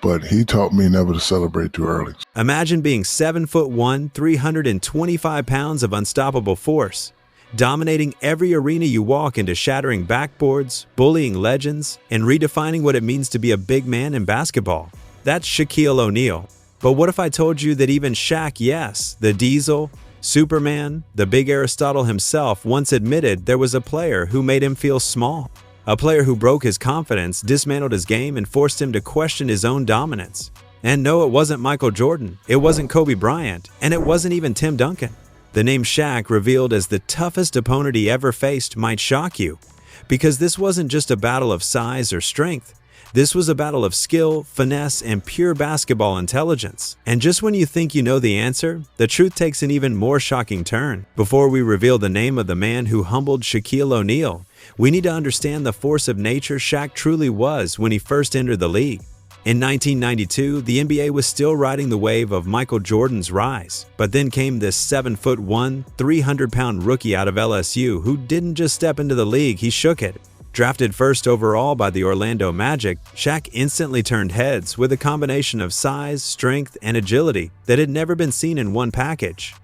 but he taught me never to celebrate too early. Imagine being 7'1", 325 pounds of unstoppable force, dominating every arena you walk into, shattering backboards, bullying legends, and redefining what it means to be a big man in basketball. That's Shaquille O'Neal. But what if I told you that even Shaq, yes, the Diesel, Superman, the Big Aristotle himself, once admitted there was a player who made him feel small? A player who broke his confidence, dismantled his game, and forced him to question his own dominance. And no, it wasn't Michael Jordan, it wasn't Kobe Bryant, and it wasn't even Tim Duncan. The name Shaq, revealed as the toughest opponent he ever faced, might shock you. Because this wasn't just a battle of size or strength. This was a battle of skill, finesse, and pure basketball intelligence. And just when you think you know the answer, the truth takes an even more shocking turn. Before we reveal the name of the man who humbled Shaquille O'Neal, we need to understand the force of nature Shaq truly was when he first entered the league. In 1992, the NBA was still riding the wave of Michael Jordan's rise, but then came this 7'1", 300-pound rookie out of LSU who didn't just step into the league, he shook it. Drafted first overall by the Orlando Magic, Shaq instantly turned heads with a combination of size, strength, and agility that had never been seen in one package.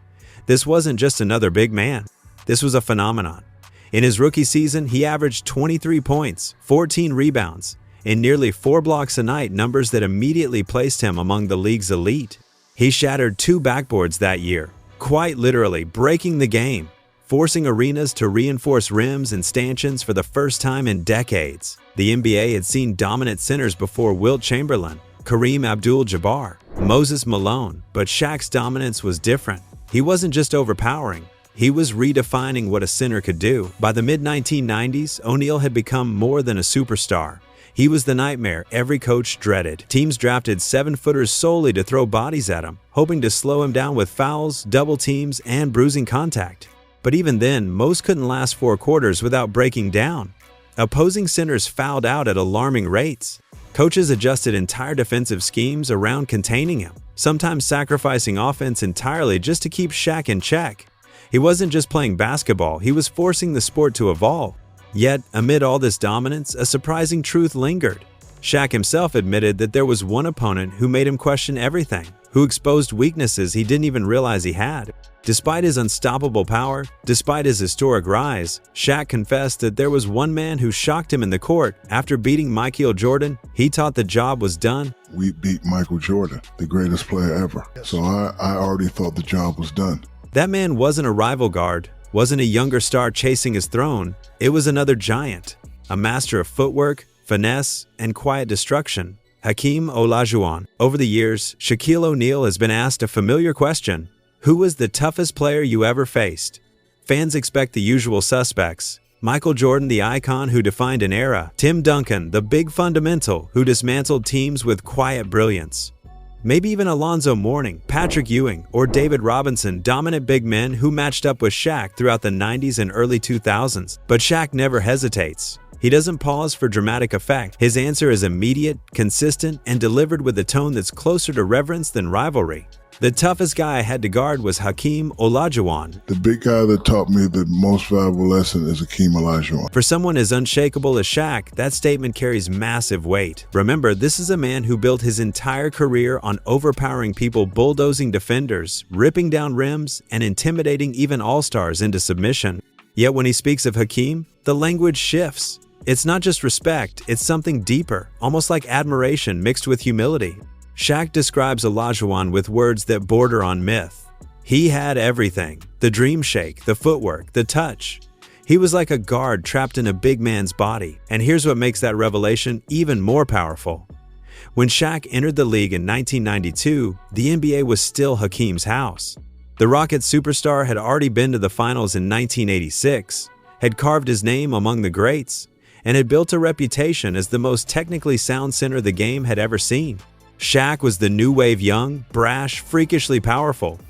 This wasn't just another big man. This was a phenomenon. In his rookie season, he averaged 23 points, 14 rebounds, and nearly 4 blocks a night, numbers that immediately placed him among the league's elite. He shattered 2 backboards that year, quite literally breaking the game, forcing arenas to reinforce rims and stanchions for the first time in decades. The NBA had seen dominant centers before: Wilt Chamberlain, Kareem Abdul-Jabbar, Moses Malone, but Shaq's dominance was different. He wasn't just overpowering, he was redefining what a center could do. By the mid-1990s, O'Neal had become more than a superstar. He was the nightmare every coach dreaded. Teams drafted 7-footers solely to throw bodies at him, hoping to slow him down with fouls, double teams, and bruising contact. But even then, most couldn't last 4 quarters without breaking down. Opposing centers fouled out at alarming rates. Coaches adjusted entire defensive schemes around containing him, sometimes sacrificing offense entirely just to keep Shaq in check. He wasn't just playing basketball, he was forcing the sport to evolve. Yet, amid all this dominance, a surprising truth lingered. Shaq himself admitted that there was one opponent who made him question everything, who exposed weaknesses he didn't even realize he had. Despite his unstoppable power, despite his historic rise, Shaq confessed that there was one man who shocked him in the court. After beating Michael Jordan, he thought the job was done. We beat Michael Jordan, the greatest player ever. So I already thought the job was done. That man wasn't a rival guard, wasn't a younger star chasing his throne. It was another giant, a master of footwork, finesse, and quiet destruction. Hakeem Olajuwon. Over the years, Shaquille O'Neal has been asked a familiar question: who was the toughest player you ever faced? Fans expect the usual suspects: Michael Jordan, the icon who defined an era; Tim Duncan, the big fundamental who dismantled teams with quiet brilliance; maybe even Alonzo Mourning, Patrick Ewing, or David Robinson, dominant big men who matched up with Shaq throughout the 90s and early 2000s. But Shaq never hesitates. He doesn't pause for dramatic effect. His answer is immediate, consistent, and delivered with a tone that's closer to reverence than rivalry. The toughest guy I had to guard was Hakeem Olajuwon. The big guy that taught me the most valuable lesson is Hakeem Olajuwon. For someone as unshakable as Shaq, that statement carries massive weight. Remember, this is a man who built his entire career on overpowering people, bulldozing defenders, ripping down rims, and intimidating even all-stars into submission. Yet when he speaks of Hakeem, the language shifts. It's not just respect, it's something deeper, almost like admiration mixed with humility. Shaq describes Olajuwon with words that border on myth. He had everything: the dream shake, the footwork, the touch. He was like a guard trapped in a big man's body. And here's what makes that revelation even more powerful. When Shaq entered the league in 1992, the NBA was still Hakeem's house. The Rockets superstar had already been to the finals in 1986, had carved his name among the greats, and had built a reputation as the most technically sound center the game had ever seen. Shaq was the new wave, young, brash, freakishly powerful.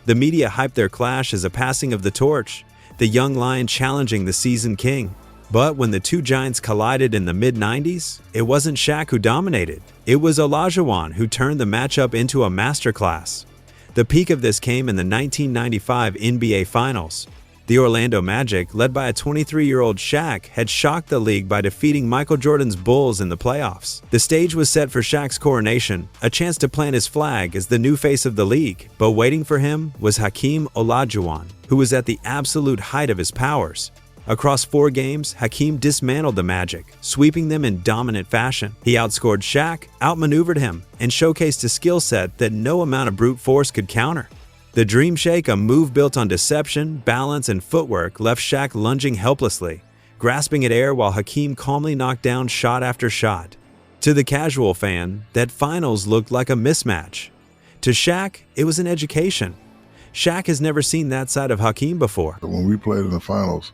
The media hyped their clash as a passing of the torch, the young lion challenging the seasoned king. But when the two giants collided in the mid-90s, it wasn't Shaq who dominated. It was Olajuwon who turned the matchup into a masterclass. The peak of this came in the 1995 NBA Finals. The Orlando Magic, led by a 23-year-old Shaq, had shocked the league by defeating Michael Jordan's Bulls in the playoffs. The stage was set for Shaq's coronation, a chance to plant his flag as the new face of the league. But waiting for him was Hakeem Olajuwon, who was at the absolute height of his powers. Across 4 games, Hakeem dismantled the Magic, sweeping them in dominant fashion. He outscored Shaq, outmaneuvered him, and showcased a skill set that no amount of brute force could counter. The Dream Shake, a move built on deception, balance, and footwork, left Shaq lunging helplessly, grasping at air while Hakeem calmly knocked down shot after shot. To the casual fan, that finals looked like a mismatch. To Shaq, it was an education. Shaq has never seen that side of Hakeem before. When we played in the finals,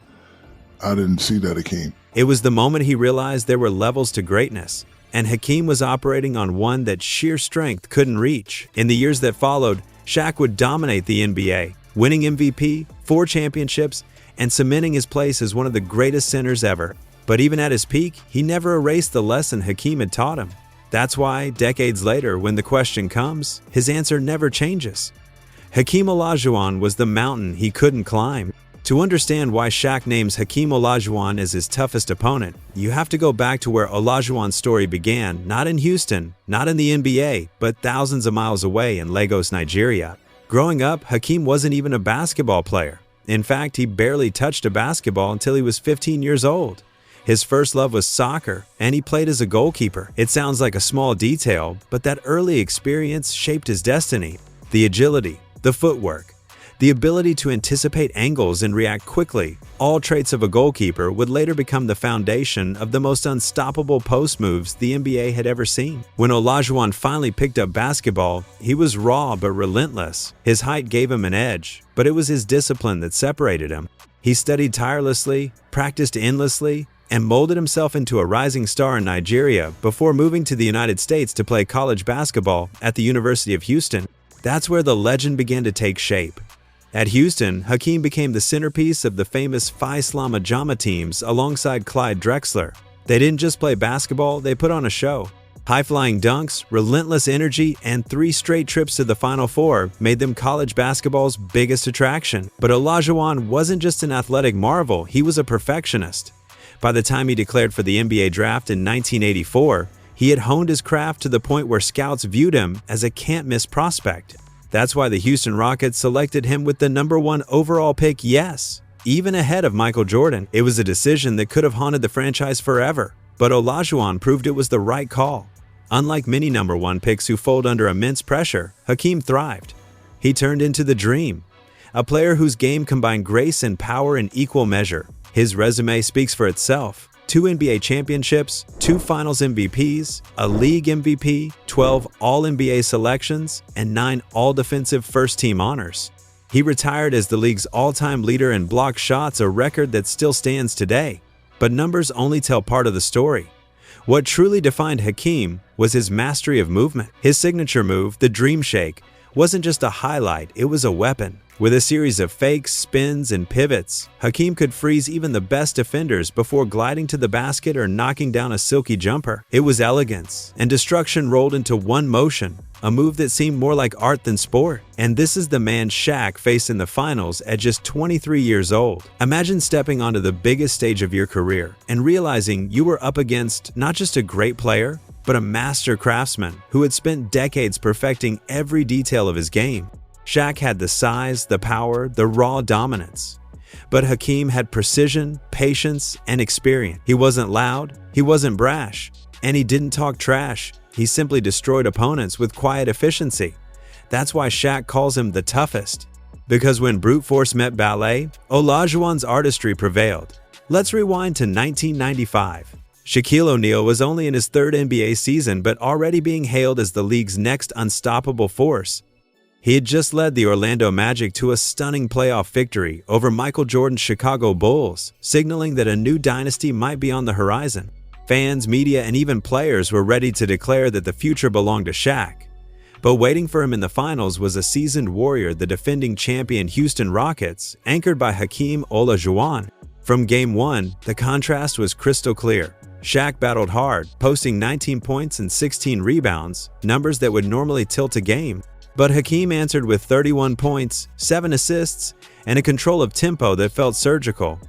I didn't see that Hakeem. It was the moment he realized there were levels to greatness, and Hakeem was operating on one that sheer strength couldn't reach. In the years that followed, Shaq would dominate the NBA, winning MVP, 4 championships, and cementing his place as one of the greatest centers ever. But even at his peak, he never erased the lesson Hakeem had taught him. That's why, decades later, when the question comes, his answer never changes. Hakeem Olajuwon was the mountain he couldn't climb. To understand why Shaq names Hakeem Olajuwon as his toughest opponent, you have to go back to where Olajuwon's story began, not in Houston, not in the NBA, but thousands of miles away in Lagos, Nigeria. Growing up, Hakeem wasn't even a basketball player. In fact, he barely touched a basketball until he was 15 years old. His first love was soccer, and he played as a goalkeeper. It sounds like a small detail, but that early experience shaped his destiny. The agility, the footwork, the ability to anticipate angles and react quickly, all traits of a goalkeeper, would later become the foundation of the most unstoppable post moves the NBA had ever seen. When Olajuwon finally picked up basketball, he was raw but relentless. His height gave him an edge, but it was his discipline that separated him. He studied tirelessly, practiced endlessly, and molded himself into a rising star in Nigeria before moving to the United States to play college basketball at the University of Houston. That's where the legend began to take shape. At Houston, Hakeem became the centerpiece of the famous Phi Slama Jama teams alongside Clyde Drexler. They didn't just play basketball, they put on a show. High-flying dunks, relentless energy, and 3 straight trips to the Final Four made them college basketball's biggest attraction. But Olajuwon wasn't just an athletic marvel, he was a perfectionist. By the time he declared for the NBA draft in 1984, he had honed his craft to the point where scouts viewed him as a can't-miss prospect. That's why the Houston Rockets selected him with the #1 overall pick, yes, even ahead of Michael Jordan. It was a decision that could have haunted the franchise forever, but Olajuwon proved it was the right call. Unlike many #1 picks who fold under immense pressure, Hakeem thrived. He turned into the dream, a player whose game combined grace and power in equal measure. His resume speaks for itself. 2 NBA championships, 2 Finals MVPs, a League MVP, 12 All-NBA selections, and 9 All-Defensive First-Team honors. He retired as the league's all-time leader in blocked shots, a record that still stands today. But numbers only tell part of the story. What truly defined Hakeem was his mastery of movement. His signature move, the Dream Shake, wasn't just a highlight, it was a weapon. With a series of fakes, spins, and pivots, Hakeem could freeze even the best defenders before gliding to the basket or knocking down a silky jumper. It was elegance and destruction rolled into one motion, a move that seemed more like art than sport. And this is the man Shaq faced in the finals at just 23 years old. Imagine stepping onto the biggest stage of your career and realizing you were up against not just a great player, but a master craftsman who had spent decades perfecting every detail of his game. Shaq had the size, the power, the raw dominance. But Hakeem had precision, patience, and experience. He wasn't loud, he wasn't brash, and he didn't talk trash. He simply destroyed opponents with quiet efficiency. That's why Shaq calls him the toughest. Because when brute force met ballet, Olajuwon's artistry prevailed. Let's rewind to 1995. Shaquille O'Neal was only in his 3rd NBA season but already being hailed as the league's next unstoppable force. He had just led the Orlando Magic to a stunning playoff victory over Michael Jordan's Chicago Bulls, signaling that a new dynasty might be on the horizon. Fans, media, and even players were ready to declare that the future belonged to Shaq. But waiting for him in the finals was a seasoned warrior, the defending champion Houston Rockets, anchored by Hakeem Olajuwon. From Game 1, the contrast was crystal clear. Shaq battled hard, posting 19 points and 16 rebounds, numbers that would normally tilt a game. But Hakeem answered with 31 points, 7 assists, and a control of tempo that felt surgical.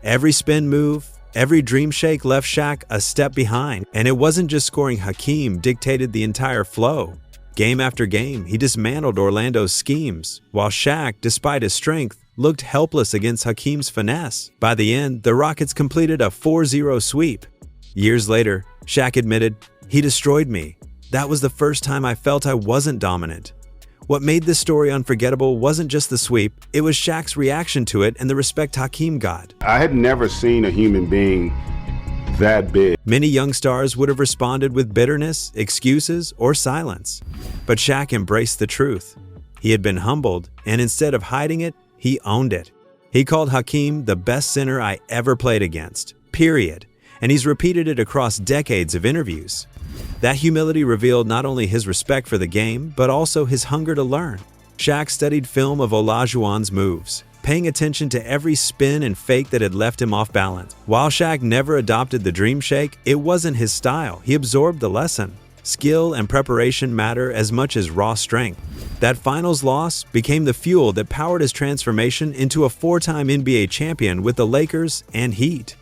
Every spin move, every dream shake left Shaq a step behind, and it wasn't just scoring. Hakeem dictated the entire flow. Game after game, he dismantled Orlando's schemes, while Shaq, despite his strength, looked helpless against Hakeem's finesse. By the end, the Rockets completed a 4-0 sweep. Years later, Shaq admitted, "He destroyed me. That was the first time I felt I wasn't dominant." What made this story unforgettable wasn't just the sweep, it was Shaq's reaction to it and the respect Hakeem got. I had never seen a human being that big. Many young stars would have responded with bitterness, excuses, or silence. But Shaq embraced the truth. He had been humbled, and instead of hiding it, he owned it. He called Hakeem the best center I ever played against, period. And he's repeated it across decades of interviews. That humility revealed not only his respect for the game, but also his hunger to learn. Shaq studied film of Olajuwon's moves, paying attention to every spin and fake that had left him off balance. While Shaq never adopted the dream shake, it wasn't his style. He absorbed the lesson. Skill and preparation matter as much as raw strength. That finals loss became the fuel that powered his transformation into a 4-time NBA champion with the Lakers and Heat.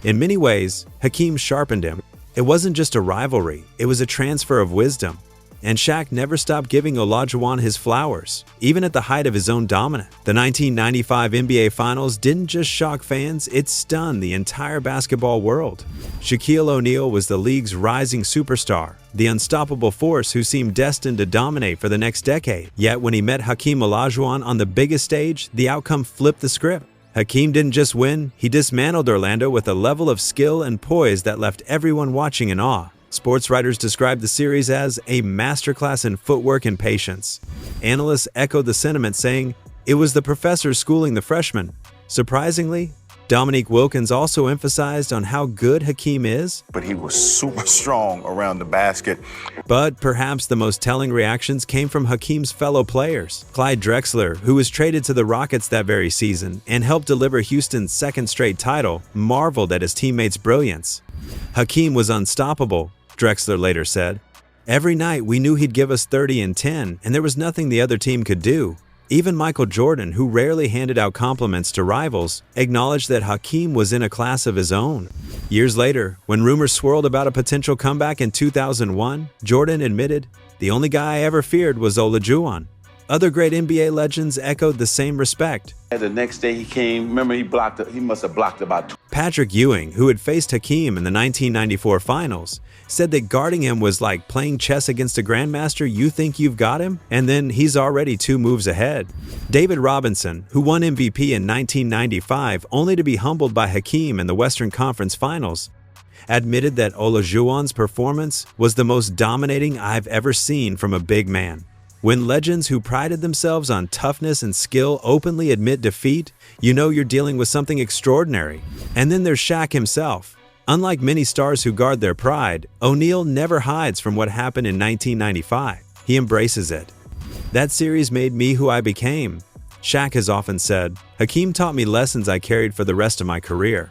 In many ways, Hakeem sharpened him. It wasn't just a rivalry, it was a transfer of wisdom. And Shaq never stopped giving Olajuwon his flowers, even at the height of his own dominance. The 1995 NBA Finals didn't just shock fans, it stunned the entire basketball world. Shaquille O'Neal was the league's rising superstar, the unstoppable force who seemed destined to dominate for the next decade. Yet when he met Hakeem Olajuwon on the biggest stage, the outcome flipped the script. Hakeem didn't just win, he dismantled Orlando with a level of skill and poise that left everyone watching in awe. Sports writers described the series as a masterclass in footwork and patience. Analysts echoed the sentiment, saying, "It was the professor schooling the freshmen." Surprisingly, Dominique Wilkins also emphasized on how good Hakeem is. But he was super strong around the basket. But perhaps the most telling reactions came from Hakeem's fellow players. Clyde Drexler, who was traded to the Rockets that very season and helped deliver Houston's second straight title, marveled at his teammates' brilliance. "Hakeem was unstoppable," Drexler later said. "Every night we knew he'd give us 30 and 10, and there was nothing the other team could do." Even Michael Jordan, who rarely handed out compliments to rivals, acknowledged that Hakeem was in a class of his own. Years later, when rumors swirled about a potential comeback in 2001, Jordan admitted, "The only guy I ever feared was Olajuwon." Other great NBA legends echoed the same respect. The next day he came, remember he must have blocked about Patrick Ewing, who had faced Hakeem in the 1994 Finals, said that guarding him was like playing chess against a grandmaster. You think you've got him, and then he's already 2 moves ahead. David Robinson, who won MVP in 1995 only to be humbled by Hakeem in the Western Conference Finals, admitted that Olajuwon's performance was the most dominating I've ever seen from a big man. When legends who prided themselves on toughness and skill openly admit defeat, you know you're dealing with something extraordinary. And then there's Shaq himself. Unlike many stars who guard their pride, O'Neal never hides from what happened in 1995. He embraces it. "That series made me who I became." Shaq has often said, "Hakeem taught me lessons I carried for the rest of my career."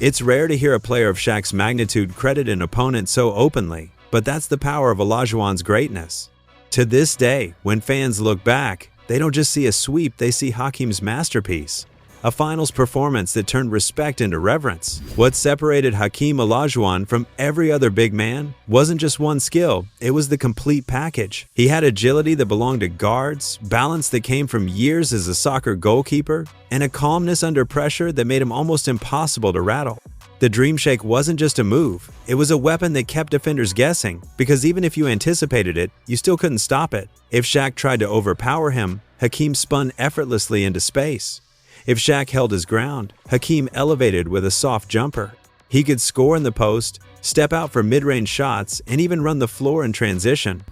It's rare to hear a player of Shaq's magnitude credit an opponent so openly, but that's the power of Olajuwon's greatness. To this day, when fans look back, they don't just see a sweep, they see Hakeem's masterpiece. A finals performance that turned respect into reverence. What separated Hakeem Olajuwon from every other big man wasn't just one skill, it was the complete package. He had agility that belonged to guards, balance that came from years as a soccer goalkeeper, and a calmness under pressure that made him almost impossible to rattle. The Dream Shake wasn't just a move, it was a weapon that kept defenders guessing, because even if you anticipated it, you still couldn't stop it. If Shaq tried to overpower him, Hakeem spun effortlessly into space. If Shaq held his ground, Hakeem elevated with a soft jumper. He could score in the post, step out for mid-range shots, and even run the floor in transition.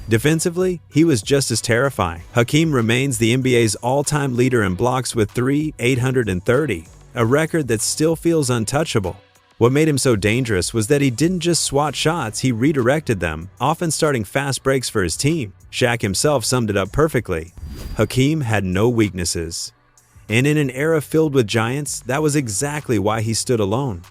Defensively, he was just as terrifying. Hakeem remains the NBA's all-time leader in blocks with 830. A record that still feels untouchable. What made him so dangerous was that he didn't just swat shots, he redirected them, often starting fast breaks for his team. Shaq himself summed it up perfectly. Hakeem had no weaknesses. And in an era filled with giants, that was exactly why he stood alone.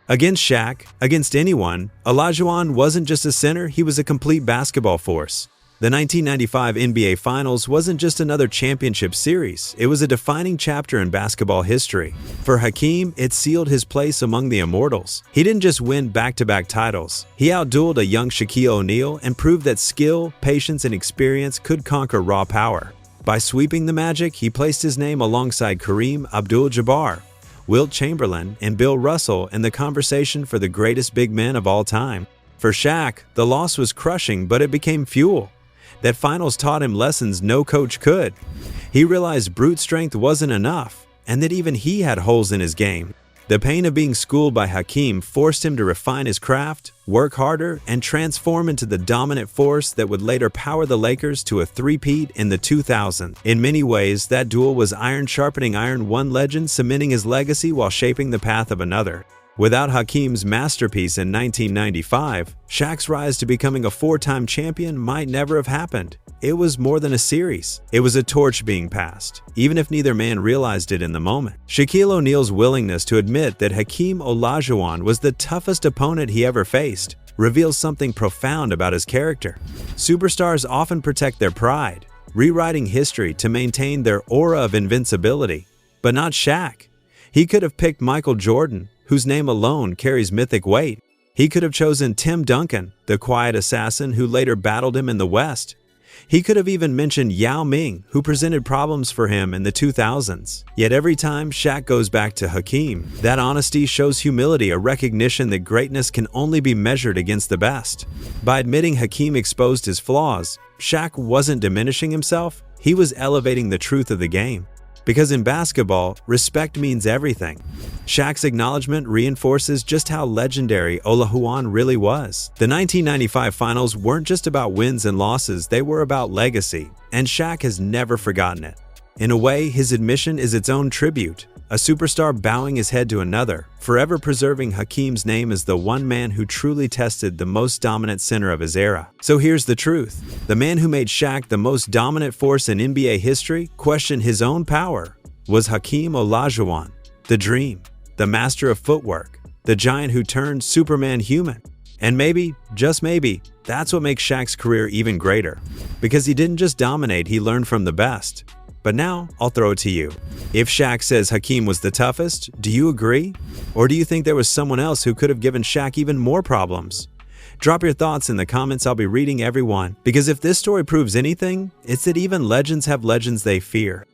Against Shaq, against anyone, Olajuwon wasn't just a center, he was a complete basketball force. The 1995 NBA Finals wasn't just another championship series, it was a defining chapter in basketball history. For Hakeem, it sealed his place among the immortals. He didn't just win back-to-back titles, he outdueled a young Shaquille O'Neal and proved that skill, patience, and experience could conquer raw power. By sweeping the Magic, he placed his name alongside Kareem Abdul-Jabbar, Wilt Chamberlain, and Bill Russell in the conversation for the greatest big men of all time. For Shaq, the loss was crushing, but it became fuel. That finals taught him lessons no coach could. He realized brute strength wasn't enough, and that even he had holes in his game. The pain of being schooled by Hakeem forced him to refine his craft, work harder, and transform into the dominant force that would later power the Lakers to a three-peat in the 2000s. In many ways, that duel was iron sharpening iron, one legend cementing his legacy while shaping the path of another. Without Hakeem's masterpiece in 1995, Shaq's rise to becoming a four-time champion might never have happened. It was more than a series. It was a torch being passed, even if neither man realized it in the moment. Shaquille O'Neal's willingness to admit that Hakeem Olajuwon was the toughest opponent he ever faced reveals something profound about his character. Superstars often protect their pride, rewriting history to maintain their aura of invincibility. But not Shaq. He could have picked Michael Jordan, whose name alone carries mythic weight. He could have chosen Tim Duncan, the quiet assassin who later battled him in the West. He could have even mentioned Yao Ming, who presented problems for him in the 2000s. Yet every time Shaq goes back to Hakeem, that honesty shows humility, a recognition that greatness can only be measured against the best. By admitting Hakeem exposed his flaws, Shaq wasn't diminishing himself, he was elevating the truth of the game. Because in basketball, respect means everything. Shaq's acknowledgement reinforces just how legendary Olajuwon really was. The 1995 Finals weren't just about wins and losses, they were about legacy, and Shaq has never forgotten it. In a way, his admission is its own tribute, a superstar bowing his head to another, forever preserving Hakeem's name as the one man who truly tested the most dominant center of his era. So here's the truth. The man who made Shaq the most dominant force in NBA history questioned his own power was Hakeem Olajuwon, the dream, the master of footwork, the giant who turned Superman human. And maybe, just maybe, that's what makes Shaq's career even greater. Because he didn't just dominate, he learned from the best. But now, I'll throw it to you. If Shaq says Hakeem was the toughest, do you agree? Or do you think there was someone else who could have given Shaq even more problems? Drop your thoughts in the comments, I'll be reading every one. Because if this story proves anything, it's that even legends have legends they fear.